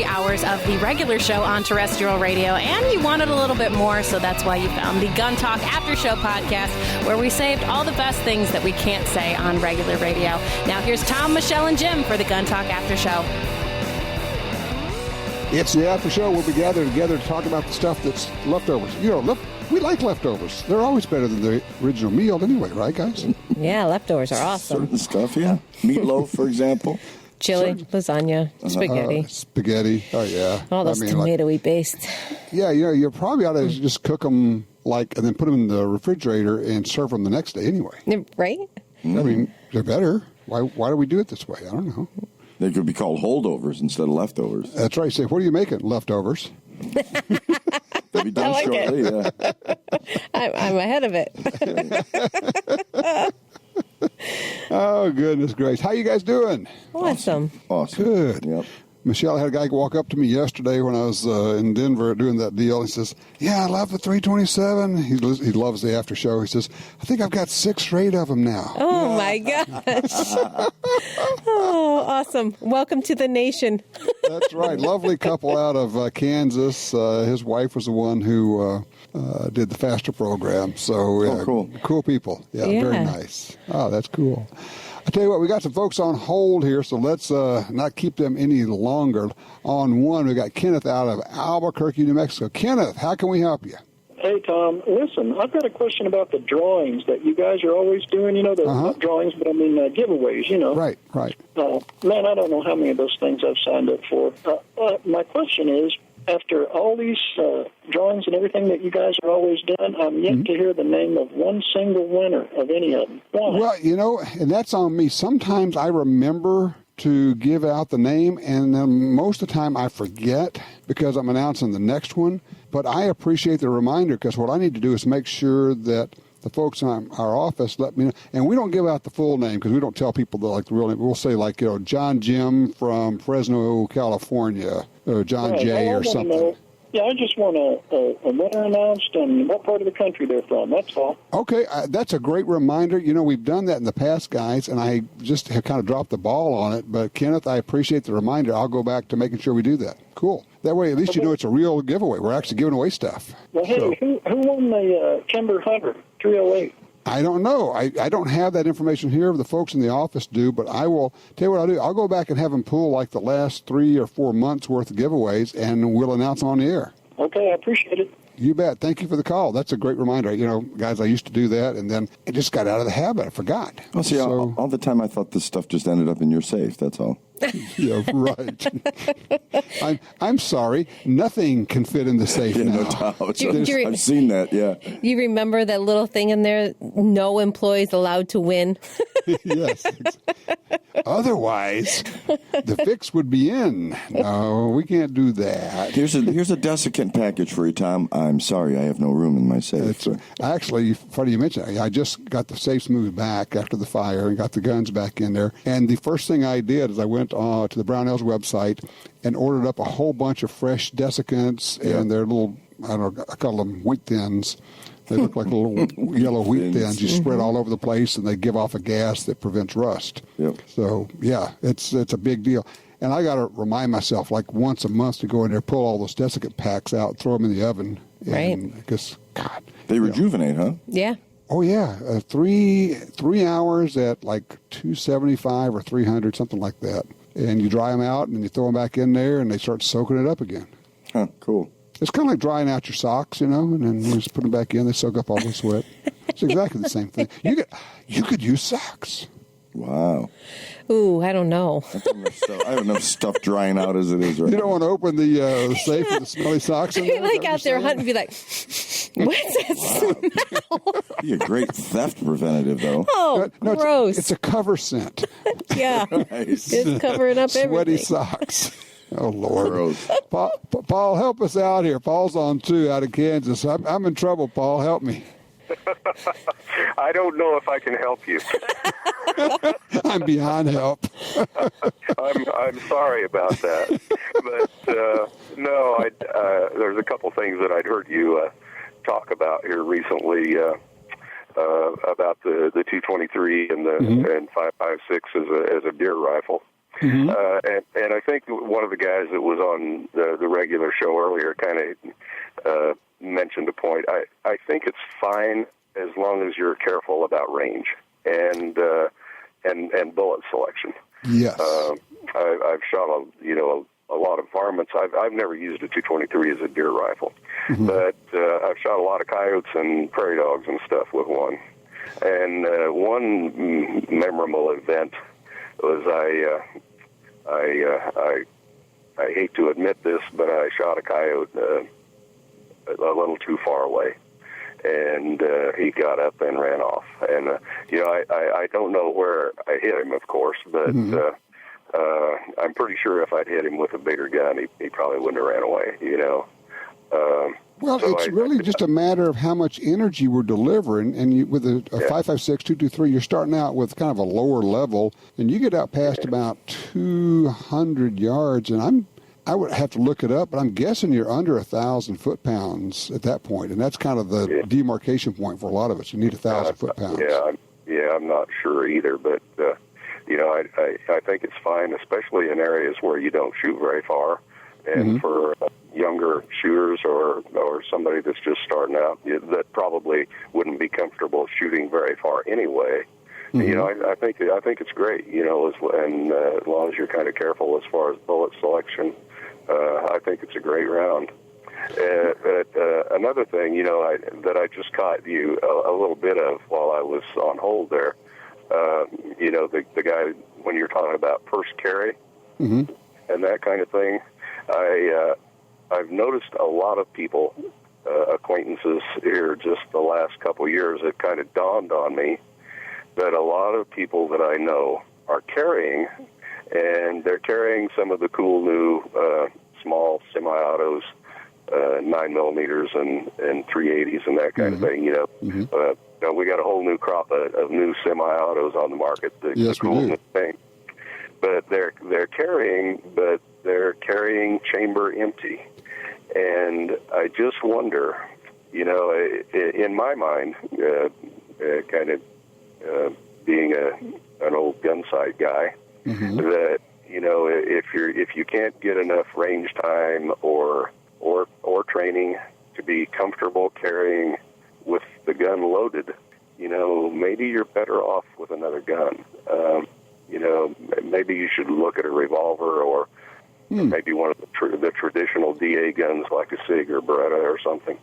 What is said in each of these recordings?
hours of the regular show on terrestrial radio, and you wanted a little bit more, so that's why you found the Gun Talk After Show podcast, where we saved all the best things that we can't say on regular radio. Now here's Tom, Michelle, and Jim for the Gun Talk After Show. It's the After Show. We'll be gathered together to talk about the stuff that's leftovers. We like leftovers. They're always better than the original meal anyway, right, guys? Yeah, leftovers are awesome. Certain stuff, yeah. Meatloaf, for example. Chili, lasagna, spaghetti. Spaghetti, oh yeah. All those tomatoey based. Yeah, you probably ought to just cook them and then put them in the refrigerator and serve them the next day anyway. Right? I mean, they're better. Why do we do it this way? I don't know. They could be called holdovers instead of leftovers. That's right. Say, what are you making? Leftovers. They'll be done shortly, yeah. I'm ahead of it. Oh, goodness gracious. How you guys doing? Awesome. Good. Yep. Michelle, I had a guy walk up to me yesterday when I was in Denver doing that deal. He says, yeah, I love the 327. He loves the after show. He says, I think I've got 6 or 8 of them now. Oh, my gosh. Oh, awesome. Welcome to the nation. That's right. Lovely couple out of Kansas. His wife was the one who did the FASTER program. So, cool. Cool people. Yeah, very nice. Oh, that's cool. I tell you what, we got some folks on hold here, so let's not keep them any longer. On one, we got Kenneth out of Albuquerque, New Mexico. Kenneth, how can we help you? Hey, Tom, listen, I've got a question about the drawings that you guys are always doing. Not drawings, but I mean giveaways, Right. Man, I don't know how many of those things I've signed up for. My question is, after all these drawings and everything that you guys are always doing, I'm yet to hear the name of one single winner of any of them. Why? Well, and that's on me. Sometimes I remember to give out the name, and then most of the time I forget because I'm announcing the next one. But I appreciate the reminder, because what I need to do is make sure that the folks in our office let me know. And we don't give out the full name because we don't tell people the real name. We'll say John Jim from Fresno, California, or John J or something. I just want a winner announced and what part of the country they're from. That's all. Okay, that's a great reminder. We've done that in the past, guys, and I just have kind of dropped the ball on it. But, Kenneth, I appreciate the reminder. I'll go back to making sure we do that. Cool. That way, at least you know it's a real giveaway. We're actually giving away stuff. Well, hey, who won the Timber Hunter 308? I don't know. I don't have that information here. The folks in the office do, but I will tell you what I'll do. I'll go back and have them pull like the last 3 or 4 months worth of giveaways, and we'll announce them on the air. Okay, I appreciate it. You bet. Thank you for the call. That's a great reminder. Guys, I used to do that, and then it just got out of the habit. I forgot. Well, see, all the time I thought this stuff just ended up in your safe. That's all. Yeah, right. I'm sorry. Nothing can fit in the safe now. No doubt. I've seen that, yeah. You remember that little thing in there, no employees allowed to win? Yes. Otherwise, the fix would be in. No, we can't do that. Here's a desiccant package for you, Tom. I'm sorry, I have no room in my safe. Actually, funny you mention it. I just got the safes moved back after the fire and got the guns back in there. And the first thing I did is I went to the Brownells website and ordered up a whole bunch of fresh desiccants and their little, I call them wheat thins. They look like little yellow wheat thins. You spread all over the place, and they give off a gas that prevents rust. Yep. So, yeah, it's a big deal. And I got to remind myself, like once a month, to go in there, pull all those desiccant packs out, throw them in the oven. Right. Because, God. They rejuvenate, huh? Yeah. Oh, yeah. 3 hours at like 275 or 300, something like that. And you dry them out, and you throw them back in there, and they start soaking it up again. Huh, cool. It's kind of like drying out your socks, and then you just put them back in. They soak up all the sweat. It's exactly the same thing. You could use socks. Wow. Ooh, I don't know. I have enough stuff drying out as it is right now. You don't want to open the safe with the smelly socks in there? Like out there hunting and be like, what's that smell? Be a great theft preventative, though. Oh, no, gross. It's a cover scent. Yeah. Nice. It's covering up Sweaty everything. socks. Oh, Lord. Gross. Paul, help us out here. Paul's on 2 out of Kansas. I'm in trouble, Paul. Help me. I don't know if I can help you. I'm beyond help. I'm sorry about that. But, no, there's a couple things that I'd heard you talk about here recently about the 223 and the and 5.56 as a deer rifle. And I think one of the guys that was on the regular show earlier kind of mentioned a point. I think it's fine as long as you're careful about range and bullet selection. Yes. I've shot a lot of varmints. I've never used a 223 as a deer rifle, but I've shot a lot of coyotes and prairie dogs and stuff with one. And one memorable event was I hate to admit this, but I shot a coyote a little too far away, and he got up and ran off. And I don't know where I hit him, of course, but I'm pretty sure if I'd hit him with a bigger gun, he probably wouldn't have ran away. Well, so it's really just a matter of how much energy we're delivering, and with a 5.56, 223, you're starting out with kind of a lower level, and you get out past about 200 yards, and I would have to look it up, but I'm guessing you're under 1,000 foot-pounds at that point, and that's kind of the demarcation point for a lot of us. You need 1,000 foot-pounds. I'm not sure either, but I think it's fine, especially in areas where you don't shoot very far, and for younger shooters or somebody that's just starting out that probably wouldn't be comfortable shooting very far anyway. I think it's great. And as long as you're kind of careful as far as bullet selection, I think it's a great round. Another thing, that I just caught you a little bit of while I was on hold there. The guy when you're talking about first carry and that kind of thing. I've noticed a lot of people, acquaintances here just the last couple of years, it kind of dawned on me that a lot of people that I know are carrying, and they're carrying some of the cool new small semi-autos, 9mm and 380s and that kind of thing. We got a whole new crop of new semi-autos on the market. Yes, cool we do. Thing. But they're carrying chamber empty. And I just wonder, in my mind, kind of being an old gun sight guy, that if you can't get enough range time or training to be comfortable carrying with the gun loaded, maybe you're better off with another gun. Maybe you should look at a revolver or maybe one of the traditional DA guns like a SIG or Beretta or something.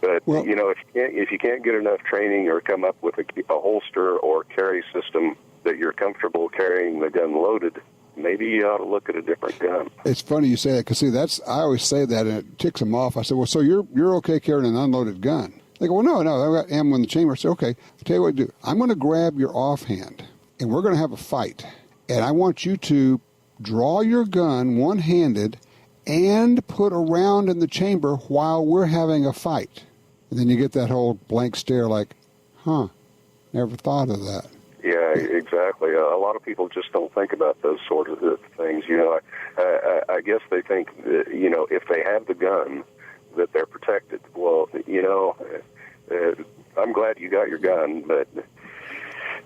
But, if you can't get enough training or come up with a holster or carry system that you're comfortable carrying the gun loaded, maybe you ought to look at a different gun. It's funny you say that, because, I always say that, and it ticks them off. I said, well, so you're okay carrying an unloaded gun? They go, well, no, I've got ammo in the chamber. I say, okay, I'll tell you what to do. I'm going to grab your offhand, and we're going to have a fight. And I want you to draw your gun one-handed and put a round in the chamber while we're having a fight. And then you get that whole blank stare like, never thought of that. Yeah, exactly. A lot of people just don't think about those sort of things. I guess they think that, if they have the gun, that they're protected. Well, I'm glad you got your gun, but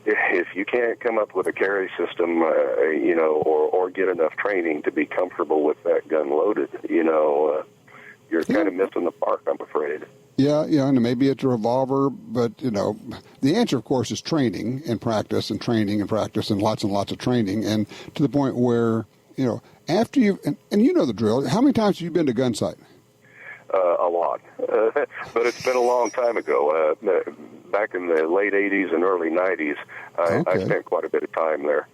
if you can't come up with a carry system, or get enough training to be comfortable with that gun loaded, you're kind of missing the mark, I'm afraid. Yeah, and maybe it's a revolver, but, the answer, of course, is training and practice and training and practice and lots of training, and to the point where, after you, and you know the drill, how many times have you been to gun sight? A lot, but it's been a long time ago. Back in the late 80s and early 90s, I spent quite a bit of time there.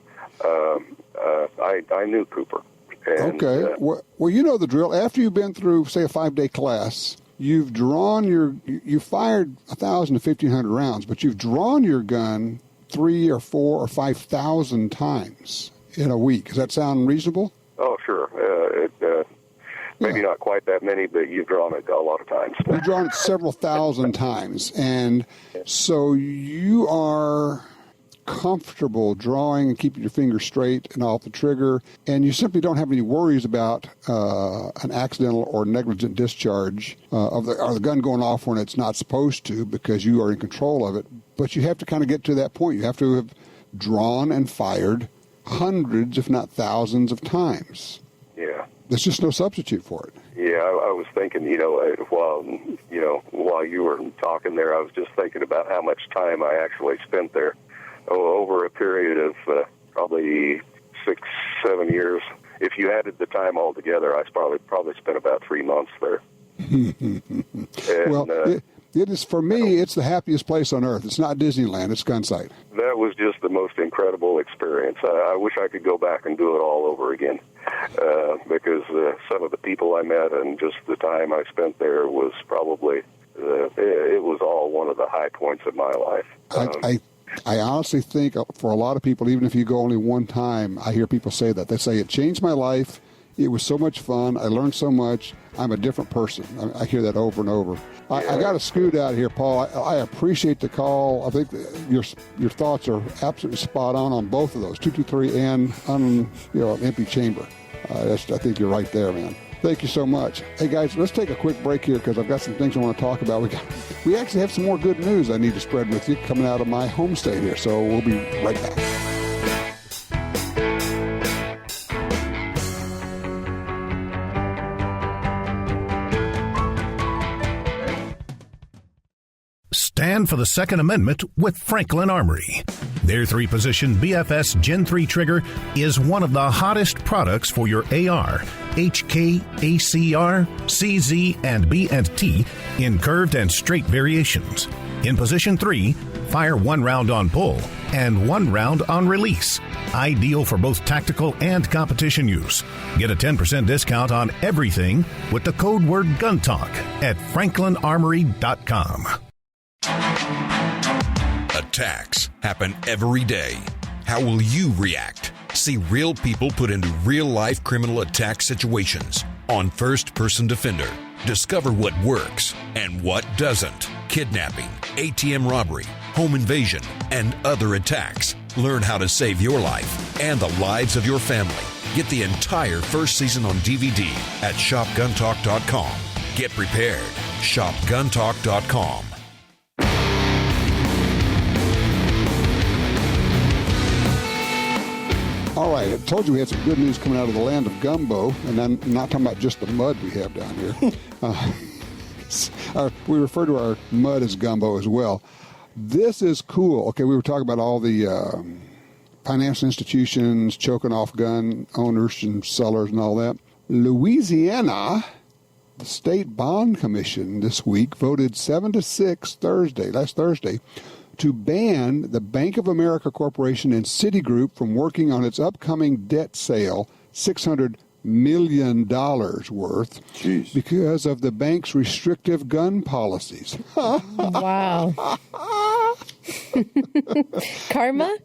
I knew Cooper. And, okay. Well, you know the drill. After you've been through, say, a 5-day class, you've drawn you fired 1,000 to 1,500 rounds, but you've drawn your gun 3 or 4 or 5,000 times in a week. Does that sound reasonable? Oh, sure. Maybe not quite that many, but you've drawn it a lot of times. You've drawn it several thousand times. And so you are comfortable drawing and keeping your fingers straight and off the trigger, and you simply don't have any worries about an accidental or negligent discharge of the gun going off when it's not supposed to, because you are in control of it. But you have to kind of get to that point. You have to have drawn and fired hundreds, if not thousands of times. Yeah. There's just no substitute for it. Yeah, I was thinking, while you were talking there, I was just thinking about how much time I actually spent there. Over a period of probably 6-7 years. If you added the time all together, I probably spent about 3 months there. It is, for me, it's the happiest place on earth. It's not Disneyland, it's Gunsight. That was just the most incredible experience. I wish I could go back and do it all over again, because some of the people I met and just the time I spent there was probably, it was all one of the high points of my life. I honestly think for a lot of people, even if you go only one time, I hear people say that. They say, it changed my life. It was so much fun. I learned so much. I'm a different person. I hear that over and over. I got to scoot out here, Paul. I appreciate the call. I think your thoughts are absolutely spot on both of those, 223 and on empty chamber. I think you're right there, man. Thank you so much. Hey, guys, let's take a quick break here because I've got some things I want to talk about. We actually have some more good news I need to spread with you coming out of my home state here, so we'll be right back. Stand for the Second Amendment with Franklin Armory. Their 3-position BFS Gen 3 trigger is one of the hottest products for your AR, HK, ACR, CZ, and B&T in curved and straight variations. In position 3, fire 1 round on pull and 1 round on release. Ideal for both tactical and competition use. Get a 10% discount on everything with the code word GUNTALK at franklinarmory.com. Attacks happen every day. How will you react? See real people put into real-life criminal attack situations on First Person Defender. Discover what works and what doesn't. Kidnapping, ATM robbery, home invasion, and other attacks. Learn how to save your life and the lives of your family. Get the entire first season on DVD at shopguntalk.com. Get prepared. shopguntalk.com. All right, I told you we had some good news coming out of the land of gumbo, and I'm not talking about just the mud we have down here. We refer to our mud as gumbo as well. This is cool. Okay, we were talking about all the financial institutions choking off gun owners and sellers and all that. Louisiana, the State Bond Commission this week voted 7-6 last Thursday, to ban the Bank of America Corporation and Citigroup from working on its upcoming debt sale, $600 million worth, Jeez. because of the bank's restrictive gun policies. Wow. Karma?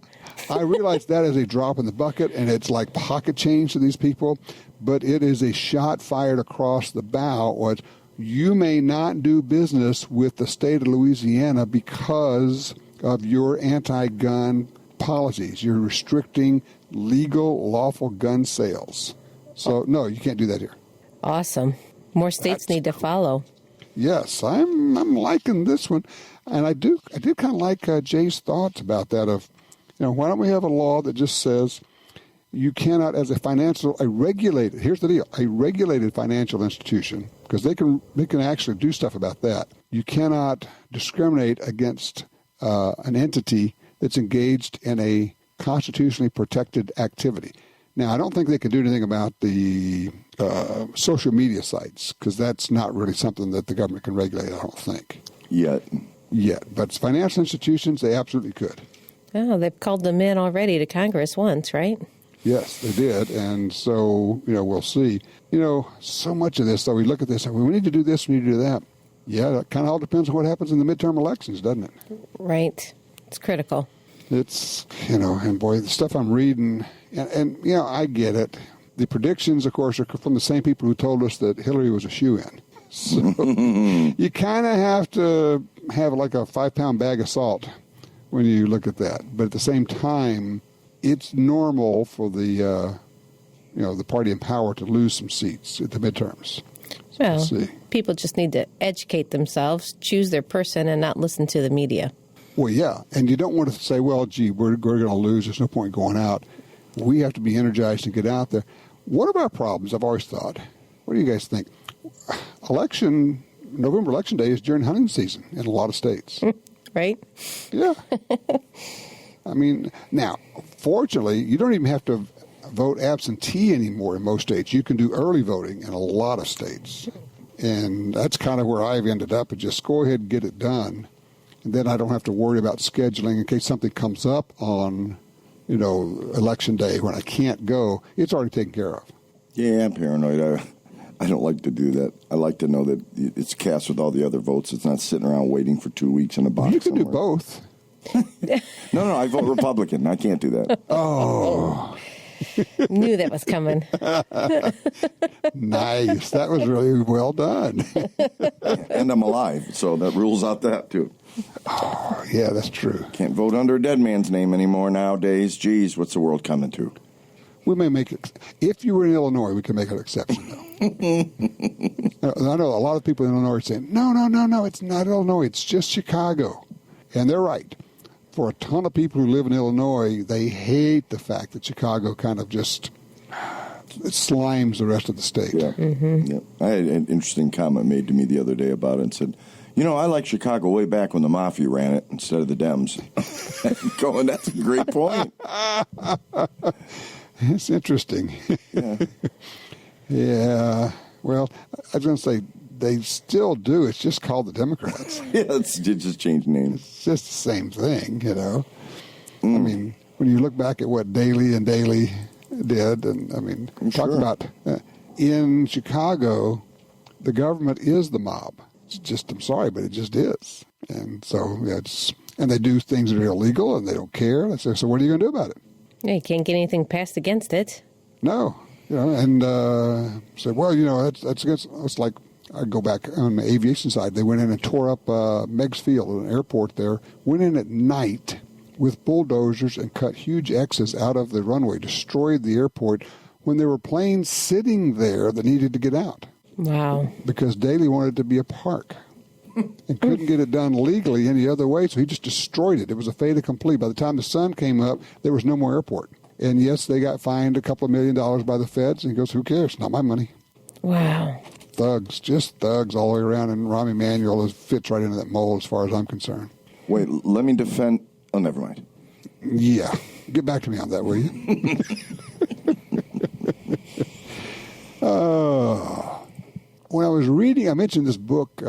I realize that is a drop in the bucket, and it's like pocket change to these people, but it is a shot fired across the bow. You may not do business with the state of Louisiana because of your anti-gun policies. You're restricting legal, lawful gun sales. So, no, you can't do that here. Awesome. More states need to follow. Yes, I'm liking this one. And I did kind of like Jay's thoughts about that of, why don't we have a law that just says you cannot, as a regulated, here's the deal, a regulated financial institution, because they can actually do stuff about that. You cannot discriminate against an entity that's engaged in a constitutionally protected activity. Now, I don't think they can do anything about the social media sites, because that's not really something that the government can regulate, I don't think. Yet. But financial institutions, they absolutely could. Oh, they've called them in already to Congress once, right? Yes, they did. And so, we'll see. So much of this, though, we look at this and we need to do this, we need to do that. Yeah, it kind of all depends on what happens in the midterm elections, doesn't it? Right. It's critical. It's, and boy, the stuff I'm reading, and I get it. The predictions, of course, are from the same people who told us that Hillary was a shoo-in. So you kind of have to have like a 5-pound bag of salt when you look at that. But at the same time, it's normal for the party in power to lose some seats at the midterms. So Well, people just need to educate themselves, choose their person, and not listen to the media. Well, yeah, and you don't want to say, well, gee, we're going to lose. There's no point going out. We have to be energized to get out there. One of our problems, I've always thought, what do you guys think? November election day is during hunting season in a lot of states. Right? Yeah. I mean, now, fortunately, you don't even have to vote absentee anymore in most states. You can do early voting in a lot of states. And that's kind of where I've ended up, is just go ahead and get it done. And then I don't have to worry about scheduling in case something comes up on, election day when I can't go. It's already taken care of. Yeah, I'm paranoid. I don't like to do that. I like to know that it's cast with all the other votes. It's not sitting around waiting for 2 weeks in a box. You can somewhere. do both. No, I vote Republican. I can't do that. Oh. Knew that was coming. Nice. That was really well done. And I'm alive, so that rules out that, too. Oh, yeah, that's true. Can't vote under a dead man's name anymore nowadays. Geez, what's the world coming to? We may make it. If you were in Illinois, we can make an exception, though. I know a lot of people in Illinois are saying, no, it's not Illinois. It's just Chicago. And they're right. For a ton of people who live in Illinois, they hate the fact that Chicago kind of just slimes the rest of the state. Yeah. Mm-hmm. Yeah. I had an interesting comment made to me the other day about it and said, I like Chicago way back when the Mafia ran it instead of the Dems. Going, that's a great point. It's interesting. Yeah. Yeah. Well, I was going to say, they still do. It's just called the Democrats. Yeah, it just changed names. It's just the same thing, I mean, when you look back at what Daley did, and I mean, talk about in Chicago, the government is the mob. It's just, I'm sorry, but it just is. And so, and they do things that are illegal, and they don't care. They say, so what are you going to do about it? Yeah, you can't get anything passed against it. No. And say, well, that's against, it's like, I go back on the aviation side. They went in and tore up Meigs Field, an airport there, went in at night with bulldozers and cut huge X's out of the runway, destroyed the airport when there were planes sitting there that needed to get out. Wow. Because Daley wanted it to be a park and couldn't get it done legally any other way, so he just destroyed it. It was a fait accompli. By the time the sun came up, there was no more airport. And yes, they got fined a couple of $1 million by the feds, and he goes, who cares? Not my money. Wow. Thugs, just thugs all the way around, and Rahm Emanuel fits right into that mold as far as I'm concerned. Wait, let me defend... Oh, never mind. Yeah. Get back to me on that, will you? When I was reading, I mentioned this book,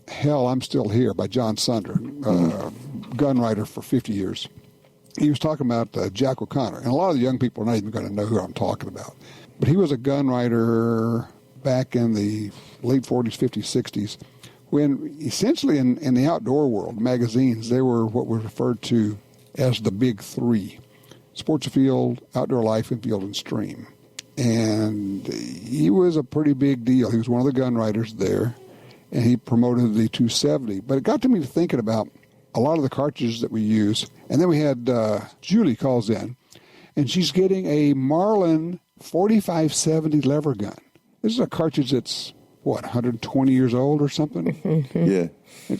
Hell, I'm Still Here, by John Sunder, gun writer for 50 years. He was talking about Jack O'Connor, and a lot of the young people are not even going to know who I'm talking about. But he was a gun writer back in the late 40s, 50s, 60s, when essentially in the outdoor world, magazines, they were what were referred to as the big three: sports field, outdoor life, and field and stream. And he was a pretty big deal. He was one of the gun writers there, and he promoted the 270. But it got to me thinking about a lot of the cartridges that we use. And then we had Julie calls in, and she's getting a Marlin 4570 lever gun. This is a cartridge that's, 120 years old or something? Yeah.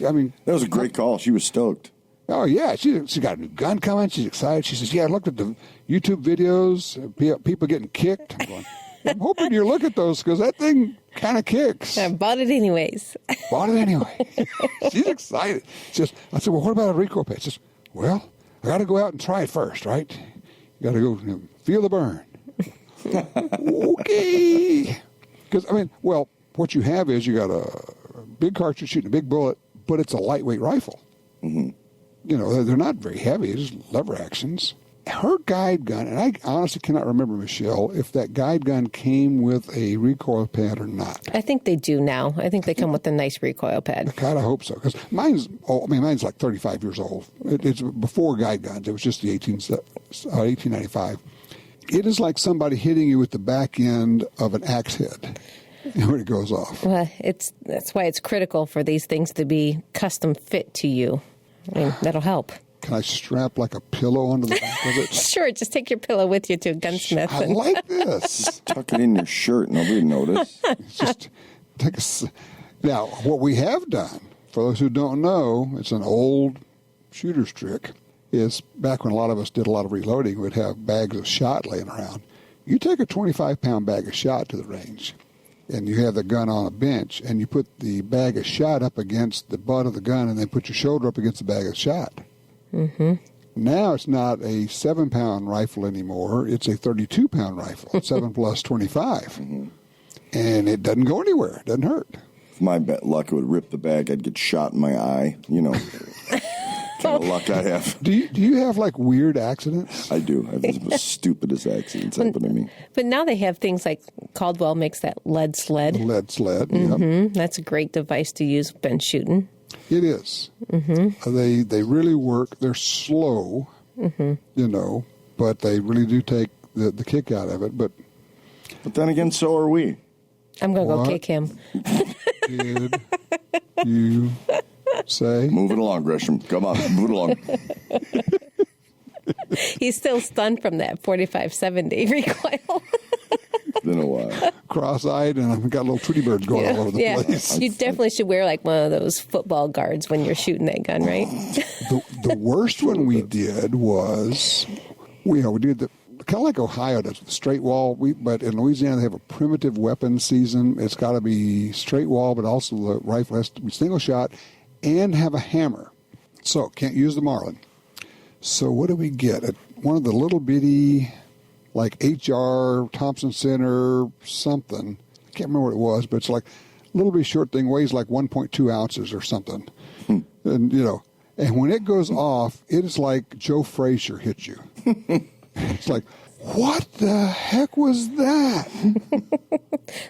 I mean... That was a great call. She was stoked. Oh, yeah. She got a new gun coming. She's excited. She says, yeah, I looked at the YouTube videos, people getting kicked. I'm going, I'm hoping you look at those because that thing kind of kicks. I bought it anyways. Bought it anyway. She's excited. I said, well, what about a recoil pad? She says, well, I got to go out and try it first, right? You got to go feel the burn. Okay. Because, I mean, well, what you have is you got a big cartridge shooting a big bullet, but it's a lightweight rifle. Mm-hmm. They're not very heavy. It's lever actions. Her guide gun, and I honestly cannot remember, Michelle, if that guide gun came with a recoil pad or not. I think they do now. I think they come with a nice recoil pad. I kind of hope so, because mine's like 35 years old. It's before guide guns. It was just the 1895. It is like somebody hitting you with the back end of an axe head when it goes off. Well, that's why it's critical for these things to be custom fit to you. I mean, that'll help. Can I strap like a pillow onto the back of it? Sure, just take your pillow with you to a gunsmith. I like this. Just tuck it in your shirt. Nobody notice. Just take Now, what we have done, for those who don't know, it's an old shooter's trick. is back when a lot of us did a lot of reloading, we'd have bags of shot laying around. You take a 25-pound bag of shot to the range, and you have the gun on a bench, and you put the bag of shot up against the butt of the gun, and then put your shoulder up against the bag of shot. Mm-hmm. Now it's not a 7-pound rifle anymore. It's a 32-pound rifle, 7 plus 25. Mm-hmm. And it doesn't go anywhere. It doesn't hurt. If my luck, it would rip the bag. I'd get shot in my eye. You know, kind of luck I have. Do you have, like, weird accidents? I do. I have the most stupidest accidents happen to me. But now they have things like Caldwell makes that lead sled. Lead sled, Mm-hmm. That's a great device to use when shooting. It is. Mm-hmm. They really work. They're slow, but they really do take the kick out of it. But then again, so are we. I'm going to go kick him. Did you say? Move it along, Gresham. Come on, move it along. He's still stunned from that 4570 recoil. It's been a while. Cross-eyed, and I've got little Tweety birds going all over the place. You definitely should wear like one of those football guards when you're shooting that gun, right? The worst one we did was, we did the kind of like Ohio does, the straight wall. But in Louisiana, they have a primitive weapon season. It's got to be straight wall, but also the rifle has to be single shot and have a hammer. So can't use the Marlin. So what do we get? One of the little bitty, like HR Thompson Center something. I can't remember what it was, but it's like a little bitty short thing, weighs like 1.2 ounces or something. And and when it goes off, it is like Joe Frazier hit you. It's like, what the heck was that?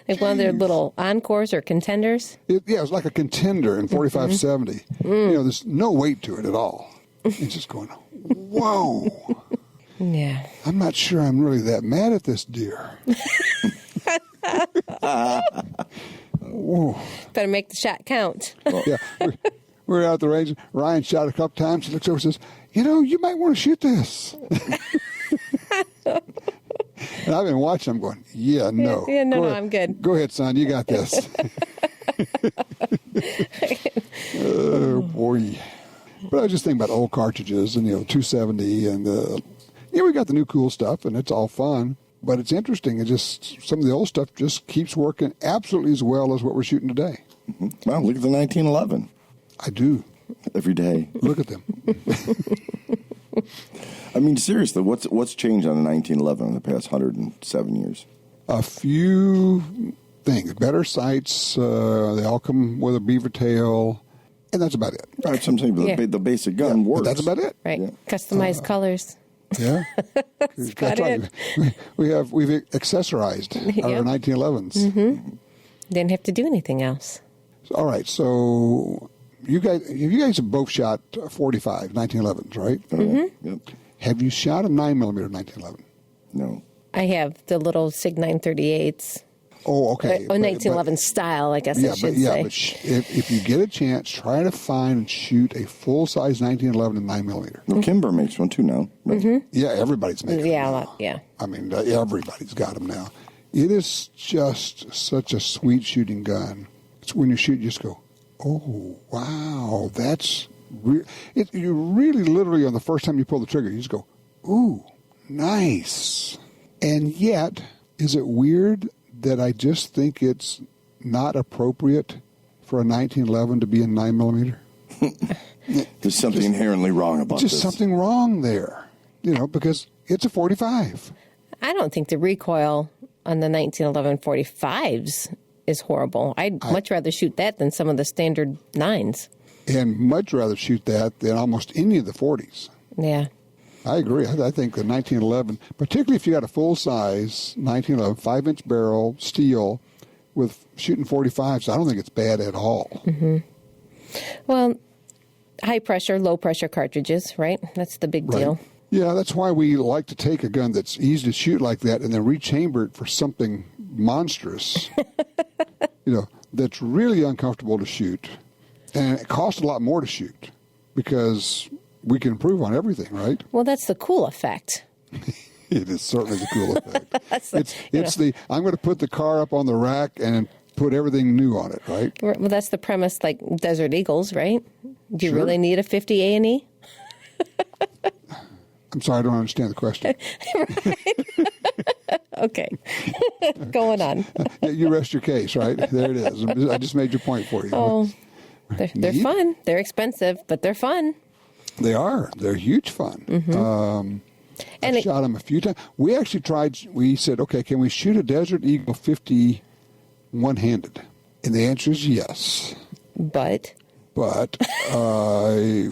Like one of their little encores or contenders? It was like a contender in 4570. There's no weight to it at all. It's just going, whoa. Yeah. I'm not sure I'm really that mad at this deer. Whoa. Better make the shot count. Yeah. We're out at the range. Ryan shot a couple times. He looks over and says, you might want to shoot this. And I've been watching. I'm going, no. Yeah, no, I'm good. Go ahead, son. You got this. Oh, boy. But I was just thinking about old cartridges and, 270 and, we got the new cool stuff and it's all fun. But it's interesting. It just, some of the old stuff just keeps working absolutely as well as what we're shooting today. Mm-hmm. Well, look at the 1911. I do. Every day. Look at them. I mean, seriously, what's changed on the 1911 in the past 107 years? A few things. Better sights. They all come with a beaver tail. And that's about it. Right, something the basic gun works. But that's about it. Right. Yeah. Customized colors. Yeah. That's right. We've accessorized our 1911s. Mm-hmm. Didn't have to do anything else. All right. So you guys have both shot 45 1911s, right? Mm-hmm. Yep. Have you shot a 9mm 1911? No. I have the little SIG 938s. Oh, okay. 1911 style, I guess I should say. But if you get a chance, try to find and shoot a full-size 1911 and 9mm. Well, Kimber makes one too now. Right? Mm-hmm. Yeah, everybody's making them now. Yeah. I mean, everybody's got them now. It is just such a sweet shooting gun. It's when you shoot, you just go, oh, wow, that's... you really literally, on the first time you pull the trigger, you just go, ooh, nice. And yet, is it weird that I just think it's not appropriate for a 1911 to be in 9mm? There's something inherently wrong about this. Just something wrong there, because it's a 45. I don't think the recoil on the 1911 45s is horrible. I'd much rather shoot that than some of the standard 9s. And much rather shoot that than almost any of the 40s. Yeah. I agree. I think the 1911, particularly if you got a full-size 1911, 5-inch barrel, steel, with shooting 45s, I don't think it's bad at all. Mm-hmm. Well, high pressure, low pressure cartridges, right? That's the big deal. Yeah, that's why we like to take a gun that's easy to shoot like that and then rechamber it for something monstrous, that's really uncomfortable to shoot. And it costs a lot more to shoot because we can improve on everything, right? Well, that's the cool effect. It is certainly the cool effect. I'm going to put the car up on the rack and put everything new on it, right? Well, that's the premise, like Desert Eagles, right? Do you Sure. really need a 50 A&E? I'm sorry, I don't understand the question. Okay. Going on. You rest your case, right? There it is. I just made your point for you. Oh, they're fun. They're expensive, but they're fun. They are. They're huge fun. And I shot them a few times. We actually tried, we said, okay, can we shoot a Desert Eagle 50 one-handed? And the answer is yes. But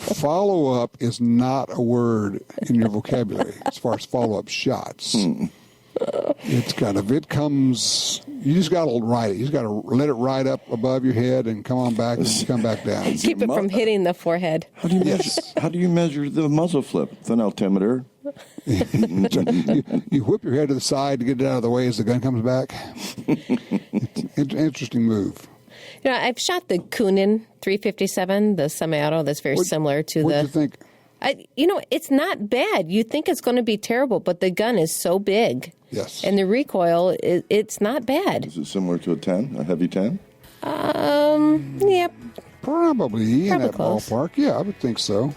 follow-up is not a word in your vocabulary as far as follow-up shots. It's it comes, you just got to ride it. You just got to let it ride up above your head and come on back and come back down. Keep it from hitting the forehead. How do you measure the muzzle flip? With an altimeter? You whip your head to the side to get it out of the way as the gun comes back. It's an interesting move. You know, I've shot the Kunin 357, the semi-auto that's very similar to What do you think? It's not bad. You think it's going to be terrible, but the gun is so big. Yes. And the recoil, it's not bad. Is it similar to a 10, a heavy 10? Yeah. Probably in that close. ballpark. Yeah, I would think so.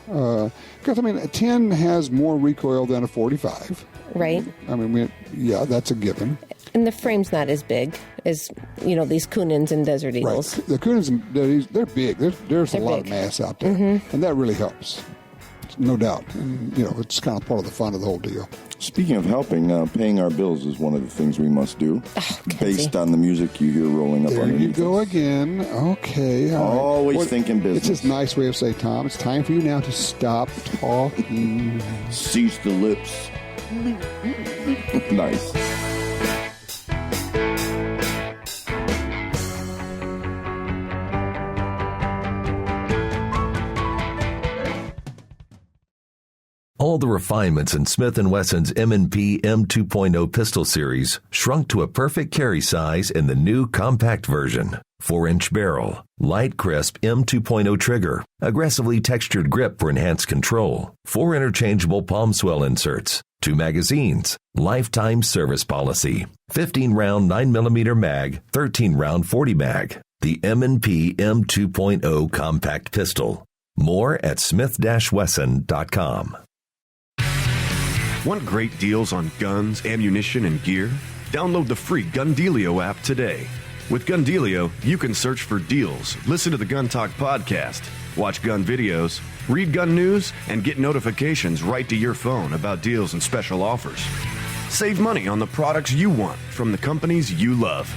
Because, a 10 has more recoil than a 45. Right. That's a given. And the frame's not as big as, these Kunins and Desert Eagles. Right. The Kunins, they're big. There's a lot of mass out there. And that really helps. No doubt. And, it's kind of part of the fun of the whole deal. Speaking of helping, paying our bills is one of the things we must do. Based on the music you hear rolling up there underneath you go us. Again. Okay. Always thinking business. It's just a nice way of saying, Tom, it's time for you now to stop talking. Cease the lips. Nice. All the refinements in Smith & Wesson's M&P M2.0 pistol series shrunk to a perfect carry size in the new compact version. 4-inch barrel, light crisp M2.0 trigger, aggressively textured grip for enhanced control, 4 interchangeable palm swell inserts, 2 magazines, lifetime service policy, 15-round 9mm mag, 13-round 40 mag. The M&P M2.0 compact pistol. More at smith-wesson.com. Want great deals on guns, ammunition, and gear? Download the free Gundealio app today. With Gundealio, you can search for deals, listen to the Gun Talk podcast, watch gun videos, read gun news, and get notifications right to your phone about deals and special offers. Save money on the products you want from the companies you love.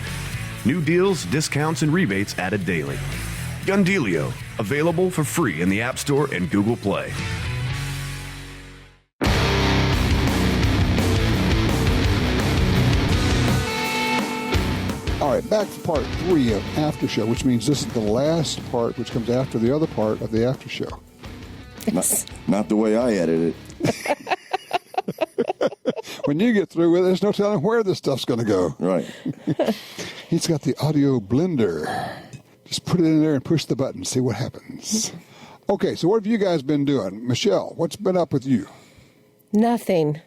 New deals, discounts, and rebates added daily. Gundealio, available for free in the App Store and Google Play. All right, back to part 3 of After Show, which means this is the last part, which comes after the other part of the After Show. Not the way I edit it. When you get through with it, there's no telling where this stuff's going to go. Right. He's got the audio blender. Just put it in there and push the button, see what happens. Okay, so what have you guys been doing? Michelle, what's been up with you? Nothing.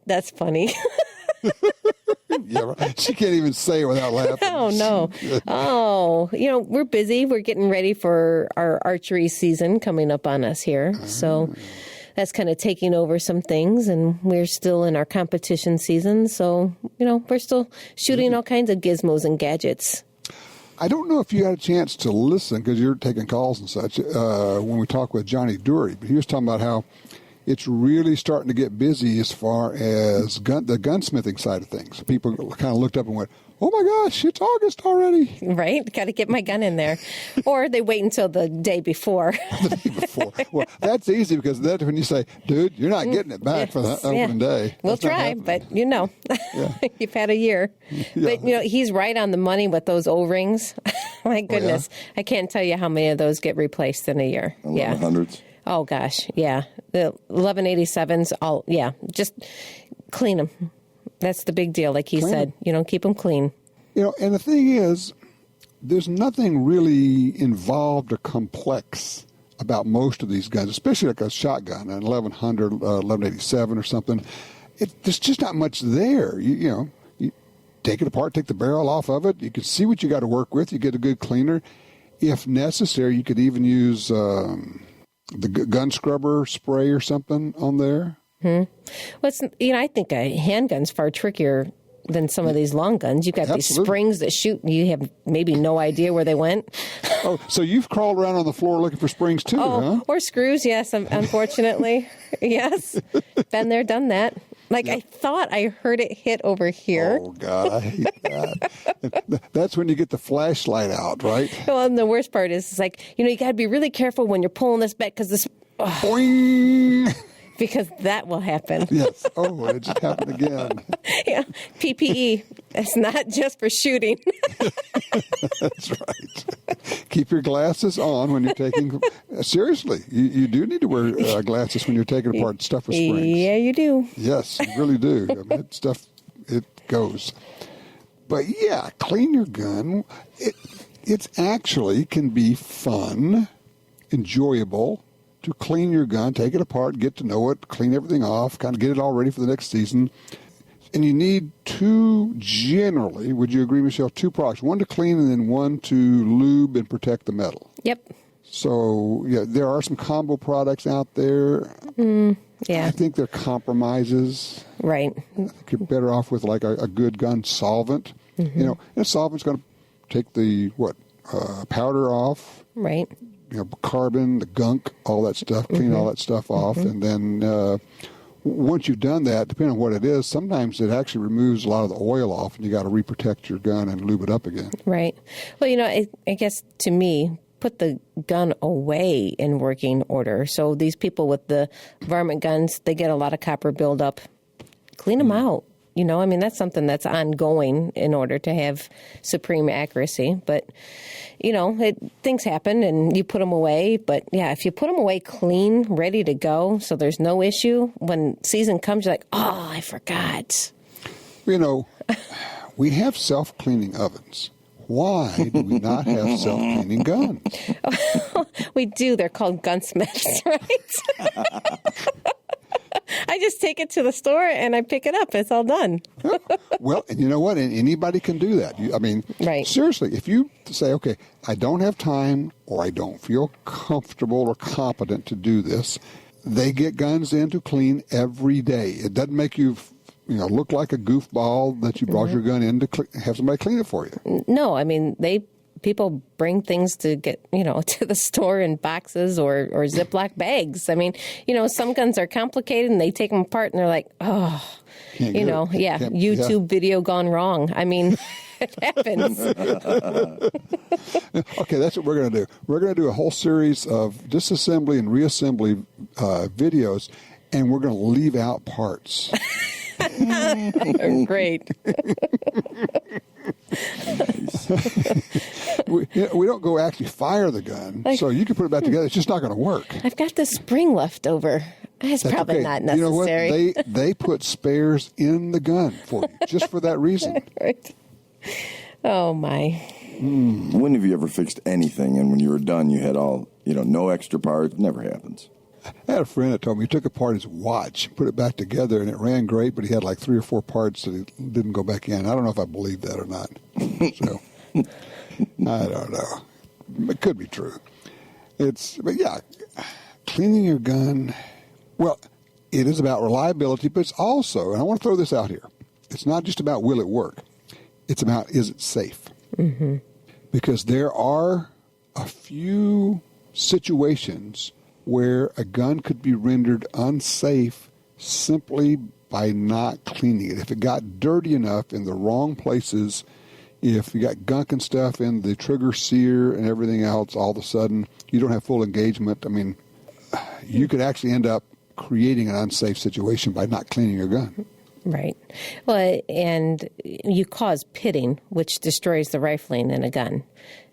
That's funny. Yeah, right. She can't even say it without laughing. Oh, no. We're busy. We're getting ready for our archery season coming up on us here. So that's kind of taking over some things, and we're still in our competition season. So, we're still shooting all kinds of gizmos and gadgets. I don't know if you had a chance to listen, because you're taking calls and such, when we talked with Johnny Dury, but he was talking about how it's really starting to get busy as far as the gunsmithing side of things. People kind of looked up and went, oh my gosh, it's August already. Right? Got to get my gun in there. Or they wait until the day before. The day before. Well, that's easy, because then when you say, dude, you're not getting it back for the opening day. We'll try, but you've had a year. Yeah. But, he's right on the money with those O-rings. My goodness. Oh, yeah? I can't tell you how many of those get replaced in a year. 1100s. Oh, gosh, yeah. The 1187s, just clean them. That's the big deal, like he said. Keep them clean. And the thing is, there's nothing really involved or complex about most of these guns, especially like a shotgun, an 1100, 1187 or something. There's just not much there. You take it apart, take the barrel off of it. You can see what you got to work with. You get a good cleaner. If necessary, you could even use the gun scrubber spray or something on there. Well, I think a handgun's far trickier than some of these long guns. You've got these springs that shoot, and you have maybe no idea where they went. Oh, so you've crawled around on the floor looking for springs too, huh? Or screws, yes, unfortunately. Yes. Been there, done that. I thought I heard it hit over here. Oh, God, I hate that. That's when you get the flashlight out, right? Well, and the worst part is, you got to be really careful when you're pulling this back because this... Boing! Because that will happen. Yes. Oh, it just happened again. Yeah. PPE. It's not just for shooting. That's right. Keep your glasses on when you're taking... Seriously, you do need to wear glasses when you're taking apart stuff with springs. Yeah, you do. Yes, you really do. I mean, it goes. But yeah, clean your gun. It actually can be fun, enjoyable, to clean your gun, take it apart, get to know it, clean everything off, kind of get it all ready for the next season. And you need two, generally, would you agree, Michelle, two products, one to clean and then one to lube and protect the metal. Yep. So, yeah, there are some combo products out there. Yeah. I think they're compromises. Right. I think you're better off with like a good gun solvent. And a solvent's going to take the, powder off. Right. Carbon, the gunk, all that stuff, clean all that stuff off. And then once you've done that, depending on what it is, sometimes it actually removes a lot of the oil off and you got to reprotect your gun and lube it up again. Right. Well, I guess to me, put the gun away in working order. So these people with the varmint guns, they get a lot of copper buildup. Clean them out. That's something that's ongoing in order to have supreme accuracy. But, things happen and you put them away. But, yeah, if you put them away clean, ready to go, so there's no issue, when season comes, you're like, oh, I forgot. We have self-cleaning ovens. Why do we not have self-cleaning guns? We do. They're called gunsmiths, right? I just take it to the store and I pick it up. It's all done. Well, and you know what? And anybody can do that. Right. Seriously, if you say, okay, I don't have time or I don't feel comfortable or competent to do this, they get guns in to clean every day. It doesn't make you look like a goofball that you brought your gun in to have somebody clean it for you. No, people bring things to get, to the store in boxes or Ziploc bags. Some guns are complicated and they take them apart and they're like, oh, YouTube video gone wrong. It happens. Okay, that's what we're going to do. We're going to do a whole series of disassembly and reassembly videos, and we're going to leave out parts. Great. We don't go actually fire the gun, so you can put it back together. It's just not going to work. I've got the spring left over. That's probably okay. not necessary. You know what? They put spares in the gun for you, just for that reason. Right. Oh, my. When have you ever fixed anything, and when you were done, you had all, no extra parts? Never happens. I had a friend that told me he took apart his watch, put it back together, and it ran great, but he had like 3 or 4 parts that he didn't go back in. I don't know if I believe that or not. So, I don't know. It could be true. But yeah, cleaning your gun, well, it is about reliability, but it's also, and I want to throw this out here, it's not just about will it work. It's about is it safe? Mm-hmm. Because there are a few situations where a gun could be rendered unsafe simply by not cleaning it. If it got dirty enough in the wrong places, if you got gunk and stuff in the trigger sear and everything else, all of a sudden you don't have full engagement. You could actually end up creating an unsafe situation by not cleaning your gun. Right. Well, and you cause pitting, which destroys the rifling in a gun.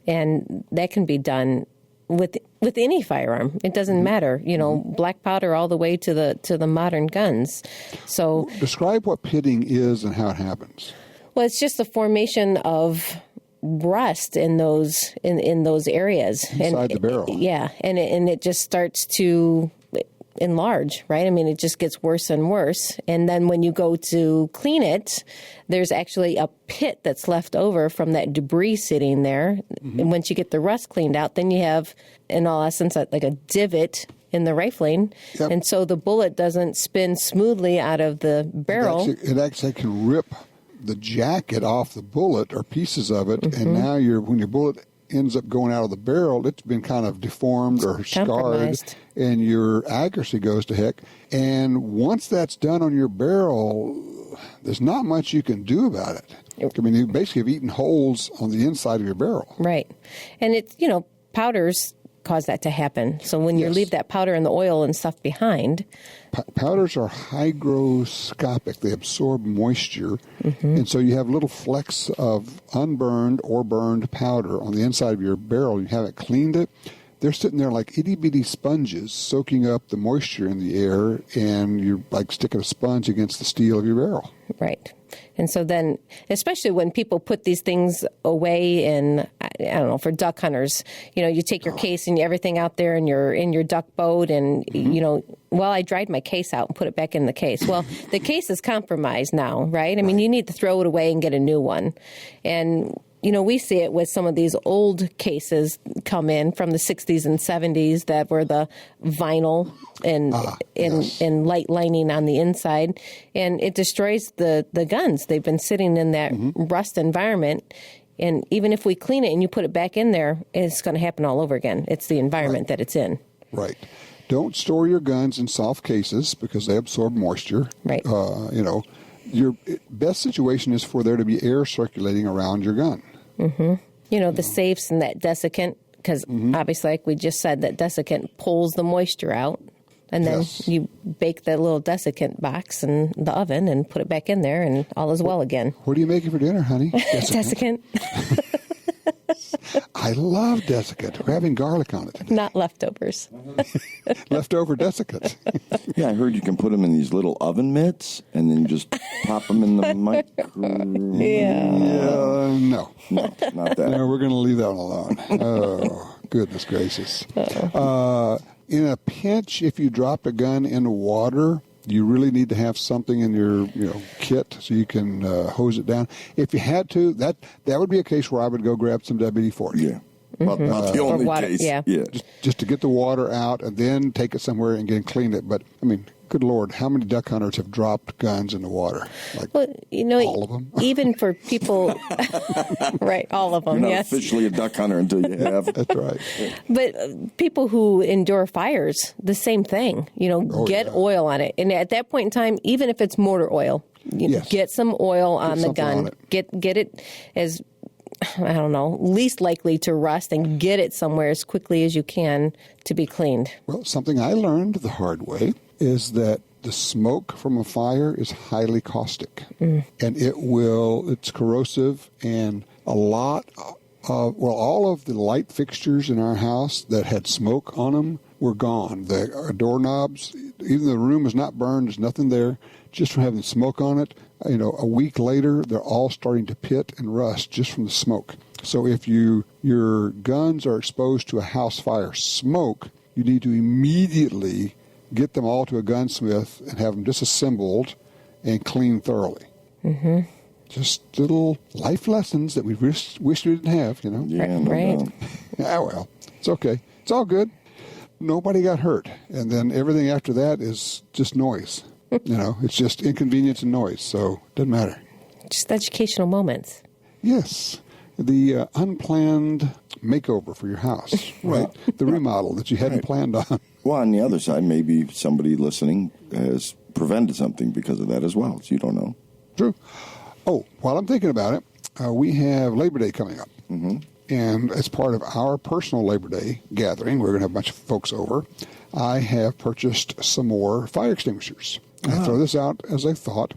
And that can be done with any firearm. It doesn't matter, black powder all the way to the modern guns. So describe what pitting is and how it happens. Well, it's just the formation of rust in those areas inside the barrel. Yeah, and it just starts to enlarge, right? It just gets worse and worse. And then when you go to clean it, there's actually a pit that's left over from that debris sitting there. Mm-hmm. And once you get the rust cleaned out, then you have, in all essence, like a divot in the rifling, and so the bullet doesn't spin smoothly out of the barrel. It actually can rip the jacket off the bullet or pieces of it, and now when your bullet ends up going out of the barrel, it's been kind of deformed or scarred, and your accuracy goes to heck. And once that's done on your barrel, there's not much you can do about it. I mean, you basically have eaten holes on the inside of your barrel. Right. And it's, powders cause that to happen. So when you leave that powder and the oil and stuff behind. Powders are hygroscopic. They absorb moisture. And so you have little flecks of unburned or burned powder on the inside of your barrel. You haven't cleaned it. They're sitting there like itty-bitty sponges soaking up the moisture in the air, and you're like sticking a sponge against the steel of your barrel. Right. And so then, especially when people put these things away in, I don't know, for duck hunters, you take your case and everything out there in your duck boat and, I dried my case out and put it back in the case. Well, the case is compromised now, right? I mean, you need to throw it away and get a new one. And we see it with some of these old cases come in from the 60s and 70s that were the vinyl and light lining on the inside, and it destroys the guns. They've been sitting in that rust environment, and even if we clean it and you put it back in there, it's going to happen all over again. It's the environment that it's in. Right. Don't store your guns in soft cases because they absorb moisture. Right. Your best situation is for there to be air circulating around your gun. The safes and that desiccant, because obviously, like we just said, that desiccant pulls the moisture out. And then you bake that little desiccant box in the oven and put it back in there, and all is well again. What are you making for dinner, honey? Desiccant. I love desiccant. We're having garlic on it today. Not leftovers. Leftover desiccant. Yeah, I heard you can put them in these little oven mitts and then just pop them in the microwave. No, not that. No, we're going to leave that one alone. Oh, goodness gracious. In a pinch, if you dropped a gun in water, you really need to have something in your kit so you can hose it down. If you had to, that would be a case where I would go grab some WD-40. Yeah. About the only case. Yeah. Just to get the water out and then take it somewhere and clean it. But, I mean, good Lord, how many duck hunters have dropped guns in the water? All of them? Even for people, right, all of them, You're not officially a duck hunter until you have. That's right. But people who endure fires, the same thing, get oil on it. And at that point in time, even if it's motor oil, get some oil on the gun. On it. Get it as, I don't know, least likely to rust, and get it somewhere as quickly as you can to be cleaned. Well, something I learned the hard way is that the smoke from a fire is highly caustic, and it's corrosive, and all of the light fixtures in our house that had smoke on them were gone. The doorknobs, even though the room is not burned, there's nothing there, just from having smoke on it. A week later, they're all starting to pit and rust just from the smoke. So if your guns are exposed to a house fire smoke, you need to immediately get them all to a gunsmith and have them disassembled and cleaned thoroughly. Just little life lessons that we wish we didn't have, Yeah, right. Well, it's okay. It's all good. Nobody got hurt. And then everything after that is just noise. It's just inconvenience and noise, so it doesn't matter. Just educational moments. Yes. The unplanned makeover for your house, right? The remodel that you hadn't planned on. Well, on the other side, maybe somebody listening has prevented something because of that as well. So you don't know. True. Oh, while I'm thinking about it, we have Labor Day coming up. And as part of our personal Labor Day gathering, we're going to have a bunch of folks over. I have purchased some more fire extinguishers. I throw this out as a thought.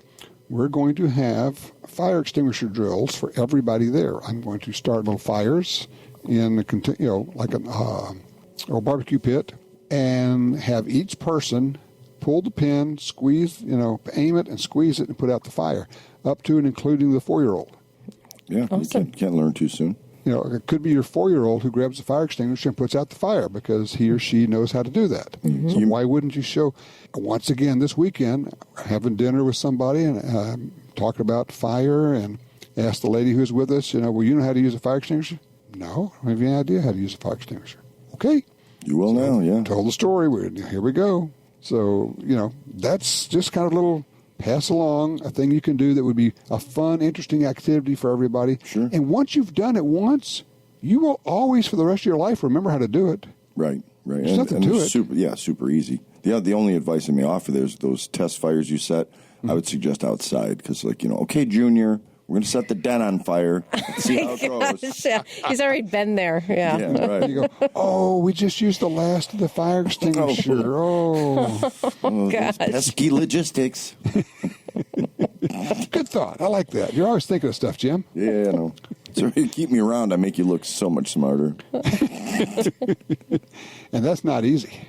We're going to have fire extinguisher drills for everybody there. I'm going to start little fires in like a barbecue pit, and have each person pull the pin, squeeze, aim it and squeeze it and put out the fire, up to and including the 4-year-old. Yeah, awesome. You can't learn too soon. It could be your 4-year-old who grabs the fire extinguisher and puts out the fire because he or she knows how to do that. So why wouldn't you show? Once again, this weekend, having dinner with somebody and talking about fire, and asked the lady who's with us, well, you know how to use a fire extinguisher? No, I don't have any idea how to use a fire extinguisher. Okay, You will now, yeah. Told the story. Here we go. So, that's just kind of a little pass along, a thing you can do that would be a fun, interesting activity for everybody. Sure. And once you've done it once, you will always, for the rest of your life, remember how to do it. Right. There's nothing to it. Super easy. The only advice I may offer, there's those test fires you set, I would suggest outside, because, okay, Junior, we're going to set the den on fire. Let's see how it goes. Yeah. He's already been there. Yeah. Right. You go, we just used the last of the fire extinguisher. Gosh. Pesky logistics. Good thought. I like that. You're always thinking of stuff, Jim. Yeah, I know. So you keep me around, I make you look so much smarter. And that's not easy.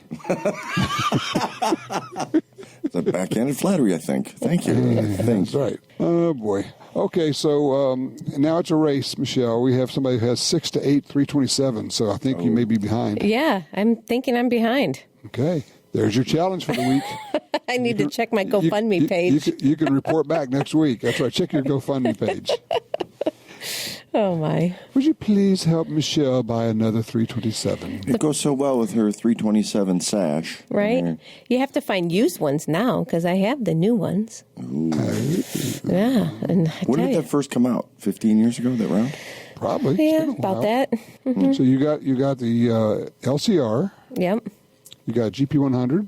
It's a backhanded flattery, I think. Thank you. Thanks. That's right. Oh, boy. Okay, so now it's a race, Michelle. We have somebody who has 6 to 8, 327, so I think you may be behind. Yeah, I'm thinking I'm behind. Okay. There's your challenge for the week. I need to check my GoFundMe page. You can report back next week. That's right. Check your GoFundMe page. Oh, my. Would you please help Michelle buy another 327? It goes so well with her 327 sash. Right? You have to find used ones now, because I have the new ones. Ooh. Yeah. And When did that first come out? 15 years ago, that round? Probably. Yeah, about that. Mm-hmm. So you got the LCR. Yep. You got GP100.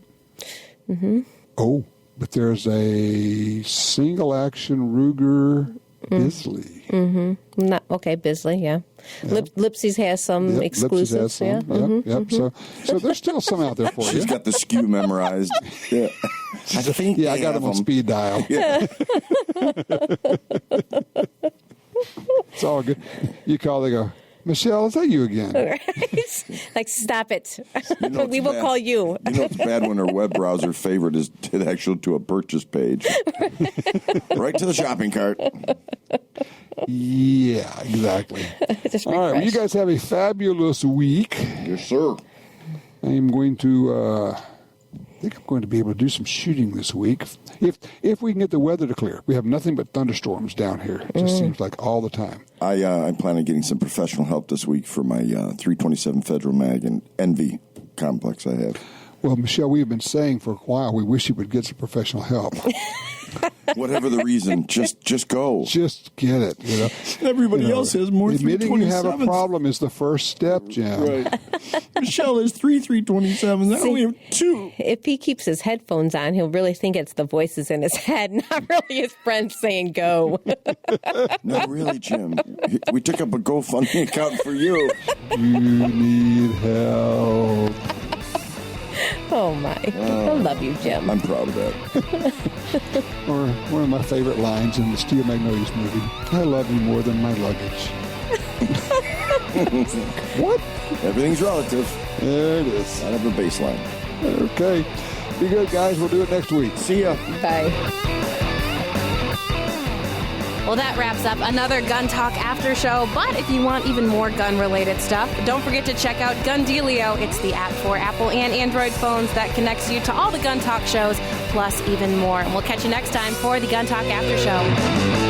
Mm-hmm. Oh, but there's a single action Ruger Bisley. Mm-hmm. Okay, Bisley, yeah. Lipsy's has some exclusives. Lipsy's has some. Yep. So there's still some out there for you. She's got the SKU memorized. Yeah. I think I got them on speed dial. Yeah. It's all good. You call, they go, Michelle, is that you again? Right? Like, stop it. We will call you. It's bad when her web browser favorite is actually to a purchase page. Right to the shopping cart. Yeah, exactly. Just all right, well, you guys have a fabulous week. Yes, sir. I'm going to... I think I'm going to be able to do some shooting this week if we can get the weather to clear. We have nothing but thunderstorms down here. It just seems like all the time. I plan on getting some professional help this week for my 327 Federal Mag and Envy complex I have. Well, Michelle, we've been saying for a while we wish you would get some professional help. Whatever the reason, just go. Just get it. Everybody else has more 327s. Admitting you have a problem is the first step, Jim. Right. Michelle has 327s. I only have 2. If he keeps his headphones on, he'll really think it's the voices in his head, not really his friends saying go. No, really, Jim. We took up a GoFundMe account for you. You need help. Oh, my. I love you, Jim. I'm proud of that. Or one of my favorite lines in the Steel Magnolias movie, I love you more than my luggage. What? Everything's relative. There it is. I have a baseline. Okay. Be good, guys. We'll do it next week. See ya. Bye. Well, that wraps up another Gun Talk after show. But if you want even more gun-related stuff, don't forget to check out Gun Dealio. It's the app for Apple and Android phones that connects you to all the Gun Talk shows, plus even more. And we'll catch you next time for the Gun Talk after show.